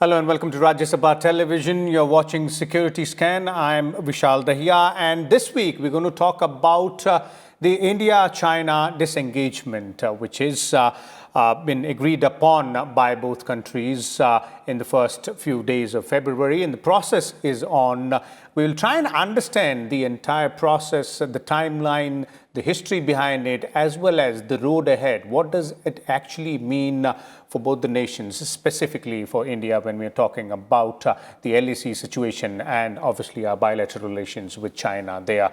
Hello and welcome to Rajya Sabha Television. You're watching Security Scan. I'm Vishal Dahiya, and this week we're going to talk about the India-China disengagement, which is been agreed upon by both countries in the first few days of February, and the process is on. We'll try and understand the entire process, the timeline, the history behind it, as well as the road ahead. What does it actually mean for both the nations, specifically for India when we're talking about the LAC situation and obviously our bilateral relations with China there.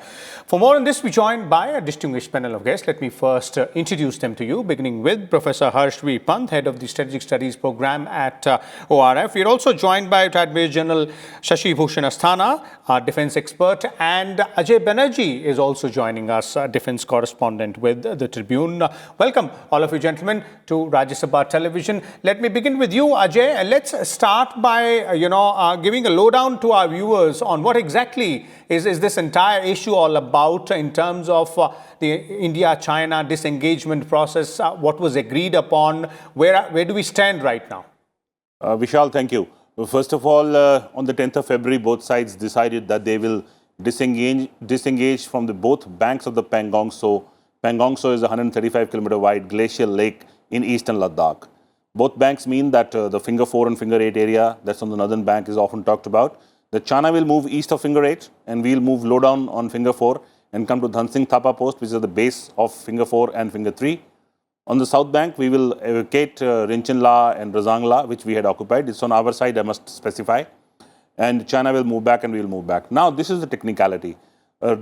For more on this, we're joined by a distinguished panel of guests. Let me first introduce them to you, beginning with Professor Pant, Head of the Strategic Studies Program at ORF. We're also joined by Retired Major General Shashi Bhushan Asthana, our defense expert, and Ajay Banerjee is also joining us, defense correspondent with the Tribune. Welcome, all of you gentlemen, to Rajya Sabha Television. Let me begin with you, Ajay. Let's start by, giving a lowdown to our viewers on what exactly is this entire issue all about in terms of the India-China disengagement process, what was agreed upon, where do we stand right now? Vishal, thank you. First of all, on the 10th of February, both sides decided that they will disengage from both banks of the Pangong Tso. Pangong Tso is a 135-kilometer wide glacial lake in eastern Ladakh. Both banks mean that the Finger 4 and Finger 8 area that's on the northern bank is often talked about. That China will move east of Finger 8 and we'll move low down on Finger 4 and come to Dhansing Thapa post, which is the base of Finger 4 and Finger 3. On the south bank, we will vacate Rinchinla and Razangla, which we had occupied. It's on our side, I must specify. And China will move back and we will move back. Now, this is the technicality.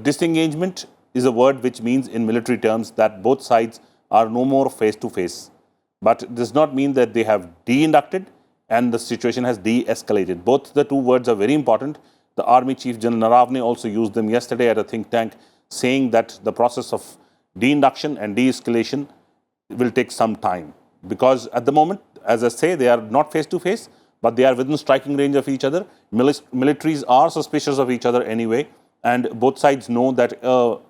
Disengagement is a word which means in military terms that both sides are no more face-to-face. But it does not mean that they have de-inducted and the situation has de-escalated. Both the two words are very important. The Army Chief General Naravne also used them yesterday at a think tank, saying that the process of de-induction and de-escalation will take some time. Because at the moment, as I say, they are not face-to-face, but they are within striking range of each other. Militaries are suspicious of each other anyway, and both sides know that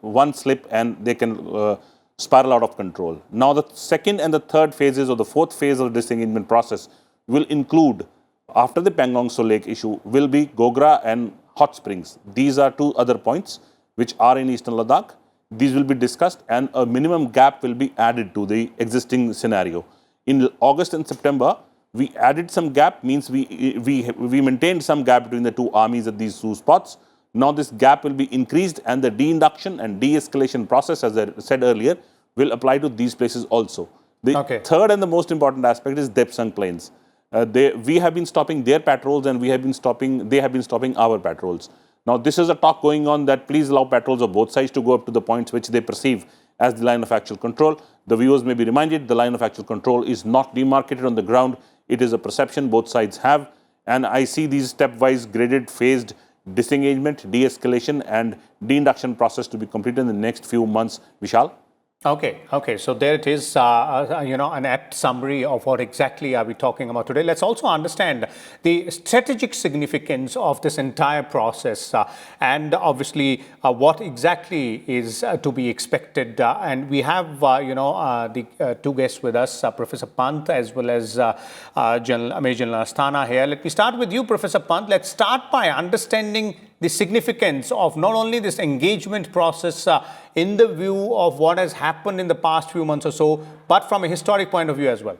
one slip and they can spiral out of control. Now, the second and the third phases or the fourth phase of the disengagement process will include, after the Pangong Tso Lake issue, will be Gogra and Hot Springs. These are two other points which are in eastern Ladakh. These will be discussed and a minimum gap will be added to the existing scenario. In August and September, we added some gap, means we maintained some gap between the two armies at these two spots. Now this gap will be increased and the de-induction and de-escalation process, as I said earlier, will apply to these places also. The third and the most important aspect is Depsang Plains. We have been stopping their patrols and they have been stopping our patrols. Now, this is a talk going on that please allow patrols of both sides to go up to the points which they perceive as the line of actual control. The viewers may be reminded the line of actual control is not demarcated on the ground. It is a perception both sides have. And I see these stepwise graded phased disengagement, de-escalation and de-induction process to be completed in the next few months. Vishal? Okay. So there it is, an apt summary of what exactly are we talking about today. Let's also understand the strategic significance of this entire process and obviously what exactly is to be expected. And we have, the two guests with us, Professor Pant as well as Major General Asthana here. Let me start with you, Professor Pant. Let's start by understanding the significance of not only this engagement process in the view of what has happened in the past few months or so, but from a historic point of view as well.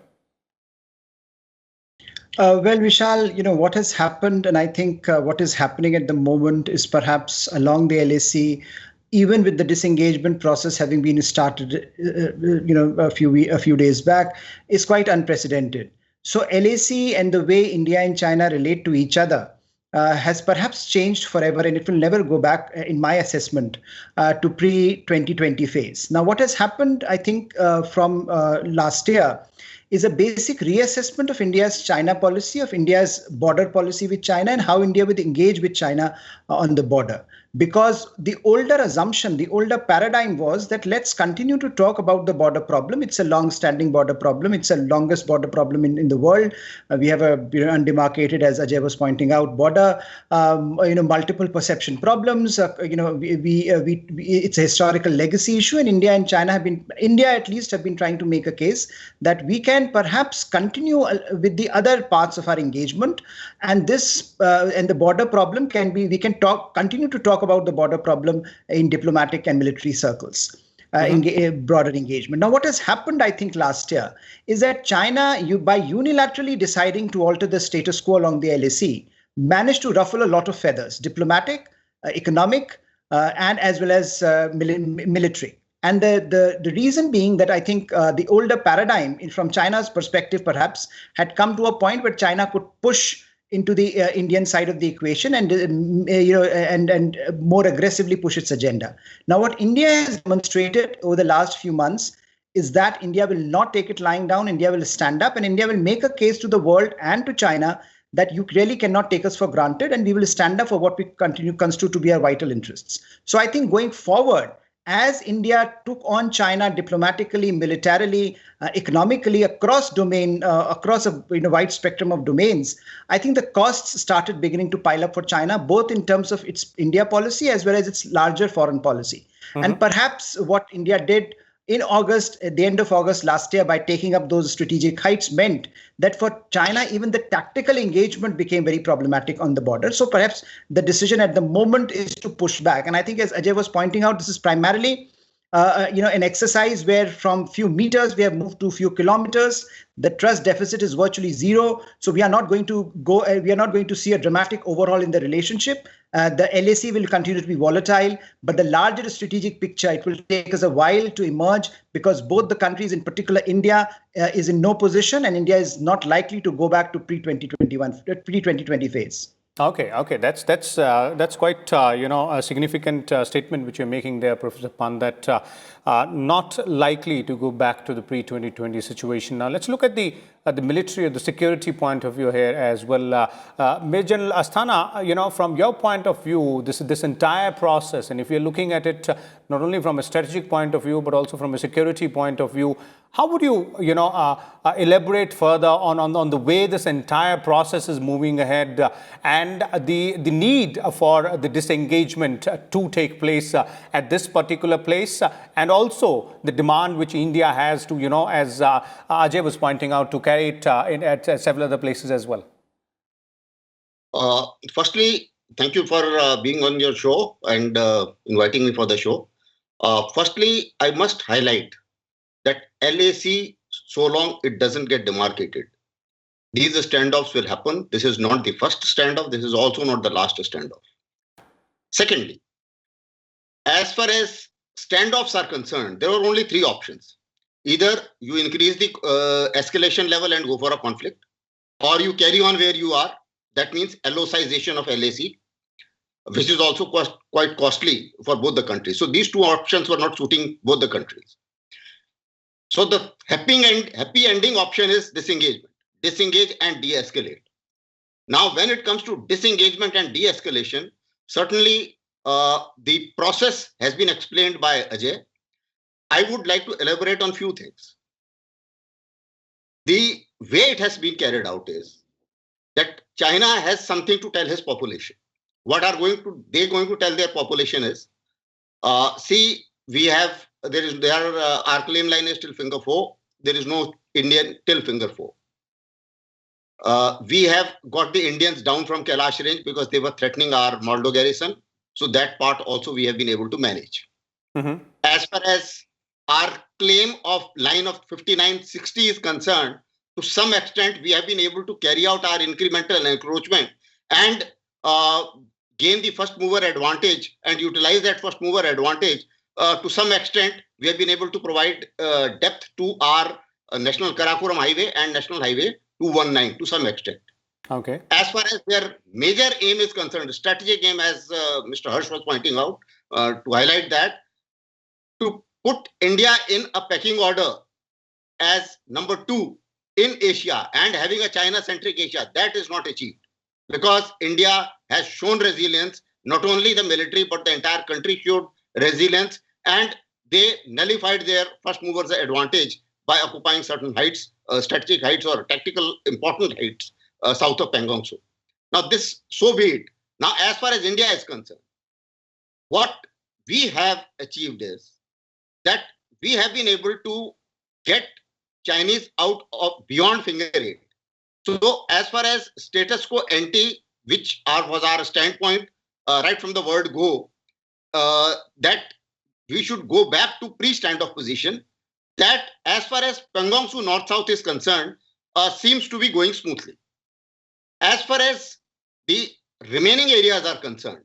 Well, Vishal, what has happened, and I think what is happening at the moment is perhaps along the LAC, even with the disengagement process having been started, a few days back, is quite unprecedented. So LAC and the way India and China relate to each other has perhaps changed forever, and it will never go back, in my assessment, to pre-2020 phase. Now, what has happened, I think, from last year is a basic reassessment of India's China policy, of India's border policy with China, and how India would engage with China on the border. Because the older assumption, the older paradigm was that let's continue to talk about the border problem. It's a long-standing border problem. It's the longest border problem in the world. We have a undemarcated, as Ajay was pointing out, border. Multiple perception problems. It's a historical legacy issue, and India and China have been, India at least, have been trying to make a case that we can can perhaps continue with the other parts of our engagement. And this and the border problem we can continue to talk about the border problem in diplomatic and military circles. Broader engagement. Now, what has happened, I think, last year is that China, by unilaterally deciding to alter the status quo along the LAC, managed to ruffle a lot of feathers, diplomatic, economic, and as well as military. And the reason being that I think the older paradigm, from China's perspective, perhaps, had come to a point where China could push into the Indian side of the equation and and more aggressively push its agenda. Now, what India has demonstrated over the last few months is that India will not take it lying down. India will stand up, and India will make a case to the world and to China that you really cannot take us for granted, and we will stand up for what we consider to be our vital interests. So I think going forward, as India took on China diplomatically, militarily, economically, across a wide spectrum of domains, I think the costs started beginning to pile up for China, both in terms of its India policy as well as its larger foreign policy. And perhaps what India did in August, at the end of August last year, by taking up those strategic heights, meant that for China, even the tactical engagement became very problematic on the border. So perhaps the decision at the moment is to push back. And I think, as Ajay was pointing out, this is primarily an exercise where from few meters we have moved to few kilometers. The trust deficit is virtually zero. So we are not going to see a dramatic overhaul in the relationship. The LAC will continue to be volatile, but the larger strategic picture, it will take us a while to emerge, because both the countries, in particular India, is in no position, and India is not likely to go back to pre-2020 phase. Okay, that's quite a significant statement which you're making there, Professor Pant, that not likely to go back to the pre-2020 situation. Now let's look at the military or the security point of view here as well. Major General Asthana, from your point of view, this entire process, and if you're looking at it not only from a strategic point of view but also from a security point of view, how would you elaborate further on the way this entire process is moving ahead and the need for the disengagement to take place at this particular place, and also the demand which India has to, as Ajay was pointing out, to carry it at several other places as well? Firstly, thank you for being on your show and inviting me for the show. Firstly, I must highlight that LAC, so long it doesn't get demarcated, these standoffs will happen. This is not the first standoff. This is also not the last standoff. Secondly, as far as standoffs are concerned, there are only three options. Either you increase the escalation level and go for a conflict, or you carry on where you are. That means LOCization of LAC, which is also quite costly for both the countries. So these two options were not suiting both the countries. So the happy ending option is disengagement. Disengage and de-escalate. Now, when it comes to disengagement and de-escalation, certainly the process has been explained by Ajay. I would like to elaborate on few things. The way it has been carried out is that China has something to tell his population. What are they going to tell their population is, see, our claim line is till finger 4. There is no Indian till finger 4. We have got the Indians down from Kailash range because they were threatening our Maldo garrison. So that part also we have been able to manage. As far as our claim of line of 5960 is concerned, to some extent we have been able to carry out our incremental encroachment and gain the first mover advantage and utilize that first mover advantage. To some extent, we have been able to provide depth to our National Karakoram Highway and National Highway 219 to some extent. Okay. As far as their major aim is concerned, strategic aim, as Mr. Harsh was pointing out, to highlight that, to put India in a pecking order as number 2 in Asia and having a China-centric Asia, that is not achieved. Because India has shown resilience, not only the military, but the entire country showed resilience, and they nullified their first movers advantage by occupying certain heights, strategic heights or tactical important heights south of Pangong Tso. Now this, so be it. Now as far as India is concerned, what we have achieved is that we have been able to get Chinese out of beyond finger eight. So as far as status quo ante, which was our standpoint right from the word go, that we should go back to pre-standoff position, that as far as Pangong Tso North-South is concerned, seems to be going smoothly. As far as the remaining areas are concerned,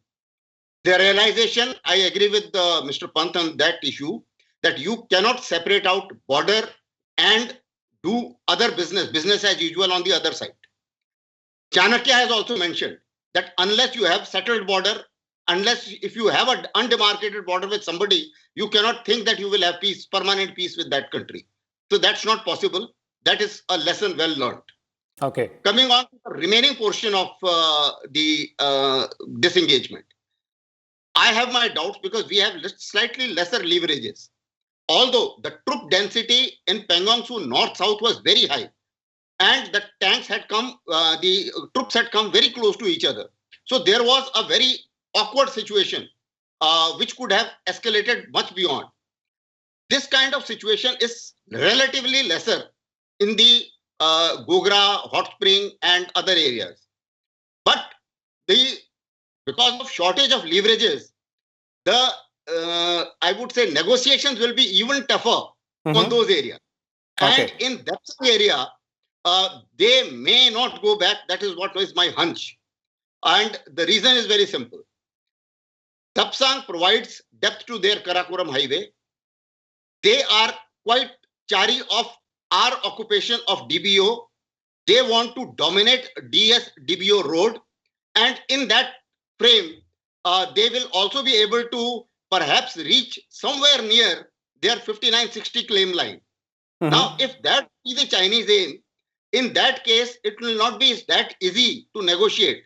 the realization, I agree with Mr. Pant on that issue, that you cannot separate out border and do other business as usual on the other side. Chanakya has also mentioned that unless you have settled border, if you have an undemarcated border with somebody, you cannot think that you will have peace, permanent peace with that country. So that's not possible. That is a lesson well learned. Okay. Coming on to the remaining portion of the disengagement, I have my doubts because we have slightly lesser leverages. Although the troop density in Pangong Tso North-South was very high, and the tanks had come, the troops had come very close to each other. So there was a very awkward situation which could have escalated much beyond. This kind of situation is relatively lesser in the Gogra, Hot Spring and other areas. But because of shortage of leverages, I would say negotiations will be even tougher on those areas. Okay. And in that area, they may not go back. That is what is my hunch. And the reason is very simple. Tapsang provides depth to their Karakoram highway. They are quite chary of our occupation of DBO. They want to dominate DBO road. And in that frame, they will also be able to perhaps reach somewhere near their 5960 claim line. Now, if that is the Chinese aim, in that case, it will not be that easy to negotiate.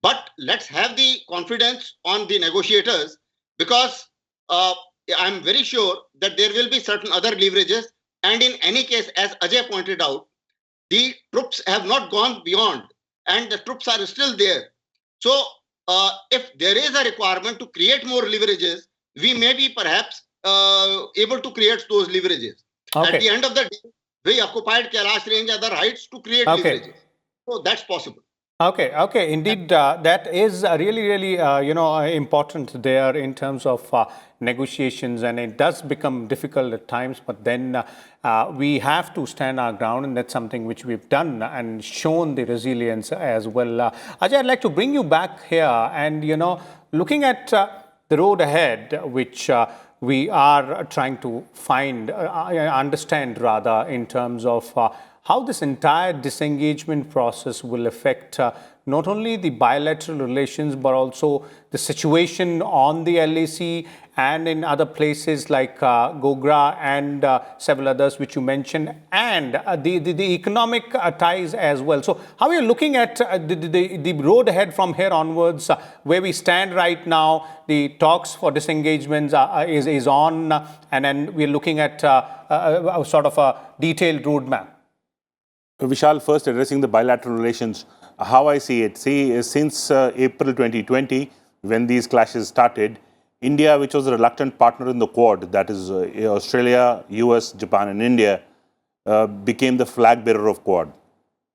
But let's have the confidence on the negotiators, because I'm very sure that there will be certain other leverages. And in any case, as Ajay pointed out, the troops have not gone beyond and the troops are still there. So if there is a requirement to create more leverages, we may be perhaps able to create those leverages. Okay. At the end of the day, we occupied Kailash range, other heights to create leverages. So that's possible. Okay. Indeed, that is really, important there in terms of negotiations, and it does become difficult at times. But then we have to stand our ground, and that's something which we've done and shown the resilience as well. Ajay, I'd like to bring you back here, and looking at the road ahead, which we are trying to understand rather, in terms of how this entire disengagement process will affect not only the bilateral relations, but also the situation on the LAC and in other places like Gogra and several others which you mentioned, and the economic ties as well. So how are you looking at the road ahead from here onwards, where we stand right now? The talks for disengagement is on, and then we're looking at a sort of a detailed roadmap. Vishal, first addressing the bilateral relations, how I see it. Since April 2020, when these clashes started, India, which was a reluctant partner in the Quad, that is Australia, US, Japan and India, became the flag bearer of Quad.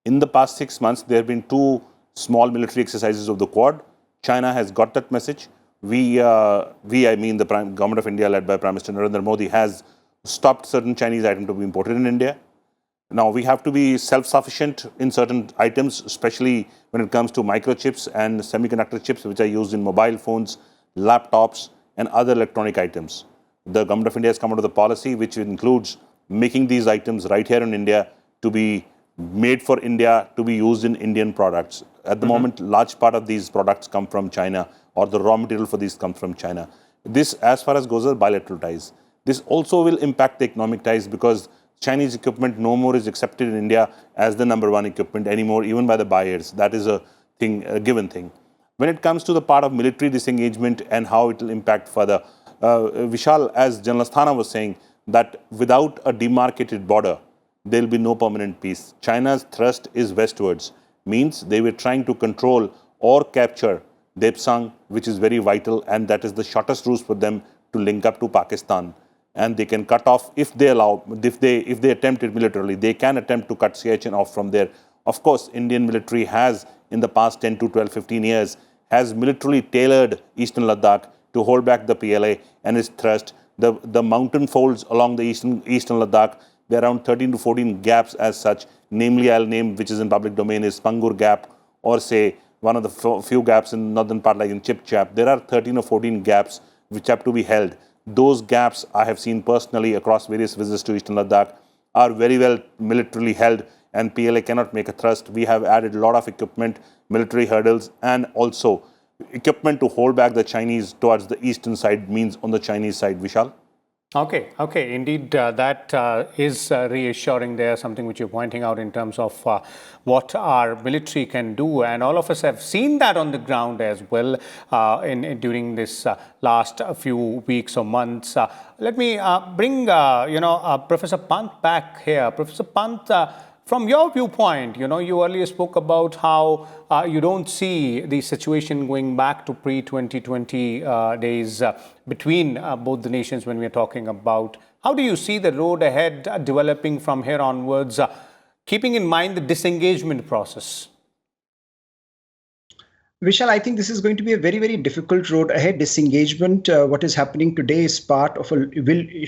In the past 6 months, there have been 2 small military exercises of the Quad. China has got that message. I mean the Government of India, led by Prime Minister Narendra Modi, has stopped certain Chinese items to be imported in India. Now, we have to be self-sufficient in certain items, especially when it comes to microchips and semiconductor chips, which are used in mobile phones, laptops, and other electronic items. The Government of India has come out with a policy which includes making these items right here in India to be made for India, to be used in Indian products. At the moment, large part of these products come from China, or the raw material for these comes from China. This, as far as goes, are bilateral ties. This also will impact the economic ties, because Chinese equipment no more is accepted in India as the #1 equipment anymore, even by the buyers. That is a given thing. When it comes to the part of military disengagement and how it will impact further, Vishal, as General Asthana was saying, that without a demarcated border, there will be no permanent peace. China's thrust is westwards, means they were trying to control or capture Depsang, which is very vital, and that is the shortest route for them to link up to Pakistan. and they can cut off, if they attempt it militarily, they can attempt to cut Siachen off from there. Of course, Indian military has, in the past 10 to 12, 15 years, has militarily tailored Eastern Ladakh to hold back the PLA and its thrust. The mountain folds along the Eastern Ladakh, there are around 13 to 14 gaps as such. Namely, I'll name, which is in public domain, is Pangur Gap, or say one of the few gaps in northern part, like in Chipchap. There are 13 or 14 gaps which have to be held. Those gaps I have seen personally across various visits to Eastern Ladakh are very well militarily held, and PLA cannot make a thrust. We have added a lot of equipment, military hurdles, and also equipment to hold back the Chinese towards the eastern side, means on the Chinese side. Vishal? Okay. Indeed, that is reassuring there, something which you're pointing out in terms of what our military can do. And all of us have seen that on the ground as well during this last few weeks or months. Let me bring, Professor Pant back here. Professor Pant, from your viewpoint, you earlier spoke about how you don't see the situation going back to pre-2020 days between both the nations when we're talking about. How do you see the road ahead developing from here onwards, keeping in mind the disengagement process? Vishal, I think this is going to be a very, very difficult road ahead. Disengagement, what is happening today is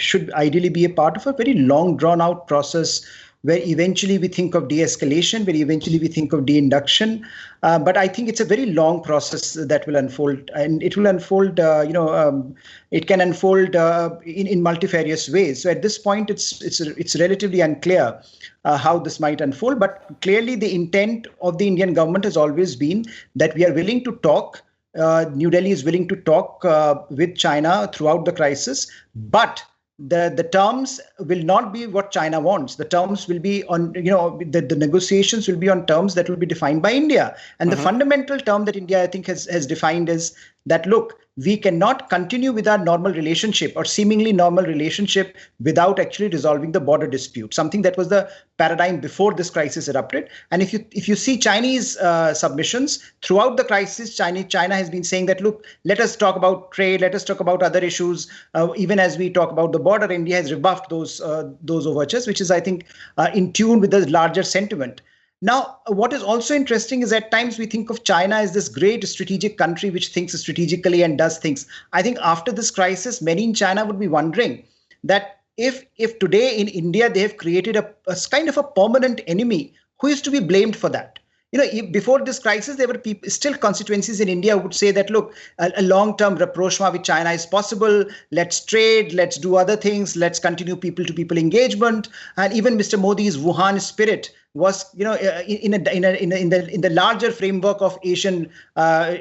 should ideally be a part of a very long drawn out process, where eventually we think of de-escalation, where eventually we think of de-induction. But I think it's a very long process that will unfold, and it will unfold, it can unfold in multifarious ways. So at this point, it's relatively unclear how this might unfold. But clearly the intent of the Indian government has always been that we are willing to talk. New Delhi is willing to talk with China throughout the crisis, but the terms will not be what China wants. The terms will be on, the negotiations will be on terms that will be defined by India. And the fundamental term that India, I think, has defined is that, look, we cannot continue with our normal relationship or seemingly normal relationship without actually resolving the border dispute, something that was the paradigm before this crisis erupted. And if you see Chinese submissions throughout the crisis, China has been saying that, look, let us talk about trade, let us talk about other issues. Even as we talk about the border, India has rebuffed those overtures, which is, I think, in tune with the larger sentiment. Now, what is also interesting is at times we think of China as this great strategic country which thinks strategically and does things. I think after this crisis, many in China would be wondering that if today in India they have created a kind of a permanent enemy, who is to be blamed for that? Before this crisis, there were still constituencies in India who would say that, look, a long-term rapprochement with China is possible. Let's trade, let's do other things, let's continue people-to-people engagement. And even Mr. Modi's Wuhan spirit was, in the larger framework of Asian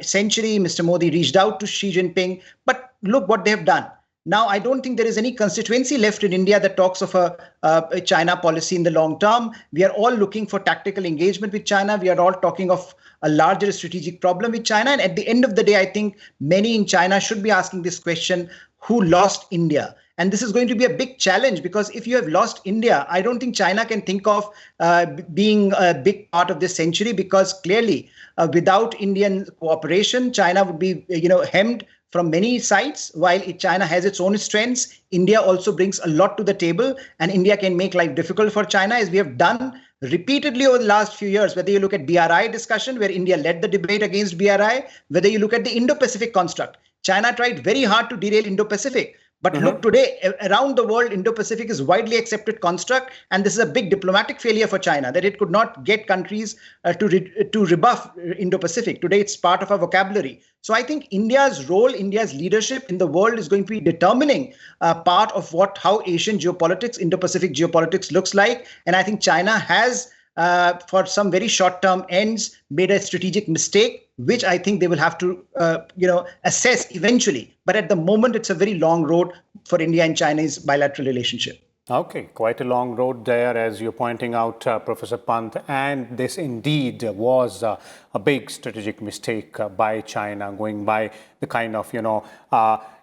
century. Mr. Modi reached out to Xi Jinping, but look what they have done. Now, I don't think there is any constituency left in India that talks of a China policy in the long term. We are all looking for tactical engagement with China. We are all talking of a larger strategic problem with China. And at the end of the day, I think many in China should be asking this question, who lost India? And this is going to be a big challenge, because if you have lost India, I don't think China can think of being a big part of this century, because clearly without Indian cooperation, China would be hemmed from many sides. While China has its own strengths, India also brings a lot to the table, and India can make life difficult for China, as we have done repeatedly over the last few years. Whether you look at BRI discussion, where India led the debate against BRI, whether you look at the Indo-Pacific construct, China tried very hard to derail Indo-Pacific. But look, today, around the world, Indo-Pacific is widely accepted construct, and this is a big diplomatic failure for China, that it could not get countries to rebuff Indo-Pacific. Today, it's part of our vocabulary. So I think India's role, India's leadership in the world is going to be determining part of how Asian geopolitics, Indo-Pacific geopolitics looks like. And I think China has, for some very short-term ends, made a strategic mistake, which I think they will have to, assess eventually. But at the moment, it's a very long road for India and China's bilateral relationship. Okay, quite a long road there, as you're pointing out, Professor Pant. And this indeed was a big strategic mistake by China, going by the kind of,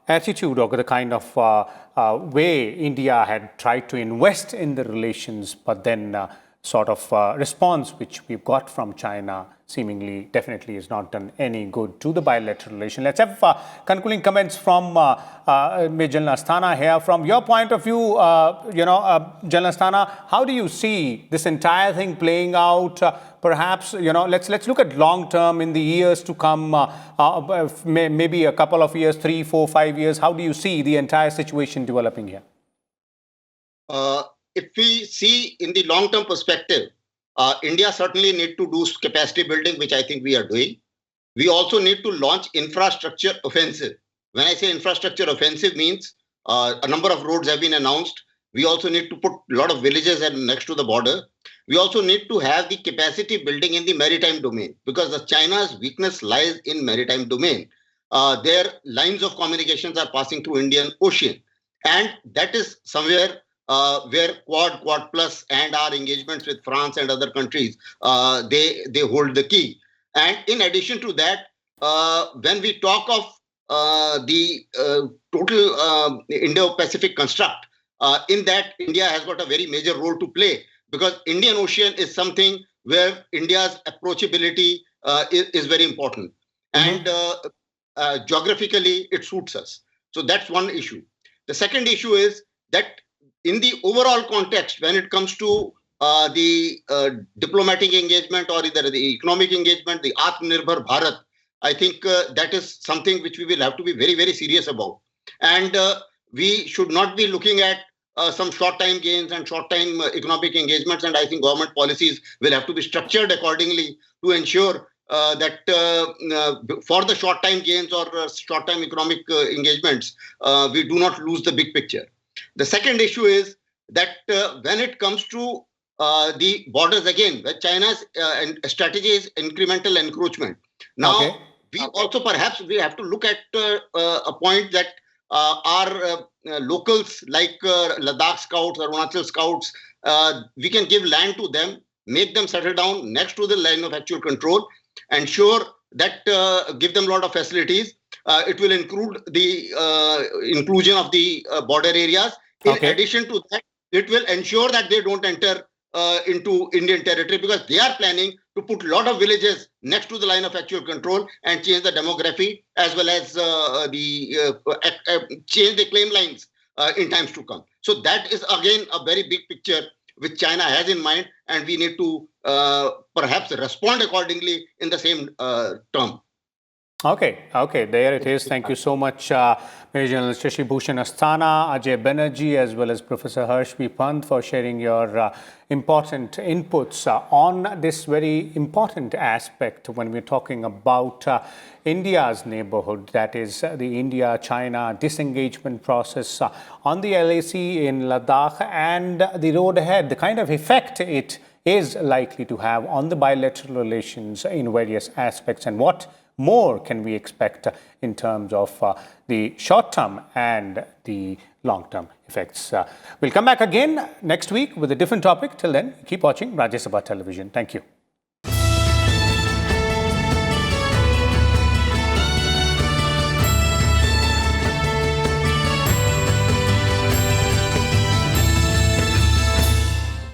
attitude or the kind of way India had tried to invest in the relations, but then sort of response which we've got from China seemingly, definitely is not done any good to the bilateral relation. Let's have concluding comments from Major Asthana here. From your point of view, General Asthana, how do you see this entire thing playing out? Perhaps, let's look at long term in the years to come, maybe a couple of years, 3, 4, 5 years. How do you see the entire situation developing here? If we see in the long-term perspective, India certainly need to do capacity building, which I think we are doing. We also need to launch infrastructure offensive. When I say infrastructure offensive means a number of roads have been announced. We also need to put a lot of villages next to the border. We also need to have the capacity building in the maritime domain, because China's weakness lies in maritime domain. Their lines of communications are passing through Indian Ocean. And that is somewhere where Quad Plus and our engagements with France and other countries, they hold the key. And in addition to that, when we talk of the total Indo-Pacific construct, in that India has got a very major role to play, because Indian Ocean is something where India's approachability is very important. And geographically, it suits us. So that's one issue. The second issue is that in the overall context, when it comes to the diplomatic engagement or either the economic engagement, the Atmanirbhar Bharat, I think that is something which we will have to be very, very serious about. And we should not be looking at some short-time gains and short-time economic engagements. And I think government policies will have to be structured accordingly to ensure that for the short-time gains or short-time economic engagements, we do not lose the big picture. The second issue is that when it comes to the borders, again, where China's strategy is incremental encroachment. Now, we also perhaps we have to look at a point that our locals like Ladakh scouts or Arunachal scouts, we can give land to them, make them settle down next to the line of actual control, ensure that give them a lot of facilities. It will include the inclusion of the border areas. In addition to that, it will ensure that they don't enter into Indian territory, because they are planning to put a lot of villages next to the line of actual control and change the demography as well as change the claim lines in times to come. So that is again a very big picture which China has in mind, and we need to perhaps respond accordingly in the same term. Okay, there it is. Thank you so much, Major General Shashi Bhushan Asthana, Ajay Banerjee, as well as Professor Harshvi Pant, for sharing your important inputs on this very important aspect when we're talking about India's neighborhood, that is the India-China disengagement process on the LAC in Ladakh and the road ahead, the kind of effect it is likely to have on the bilateral relations in various aspects, and what more can we expect in terms of the short-term and the long-term effects. We'll come back again next week with a different topic. Till then, keep watching Rajya Sabha Television. Thank you.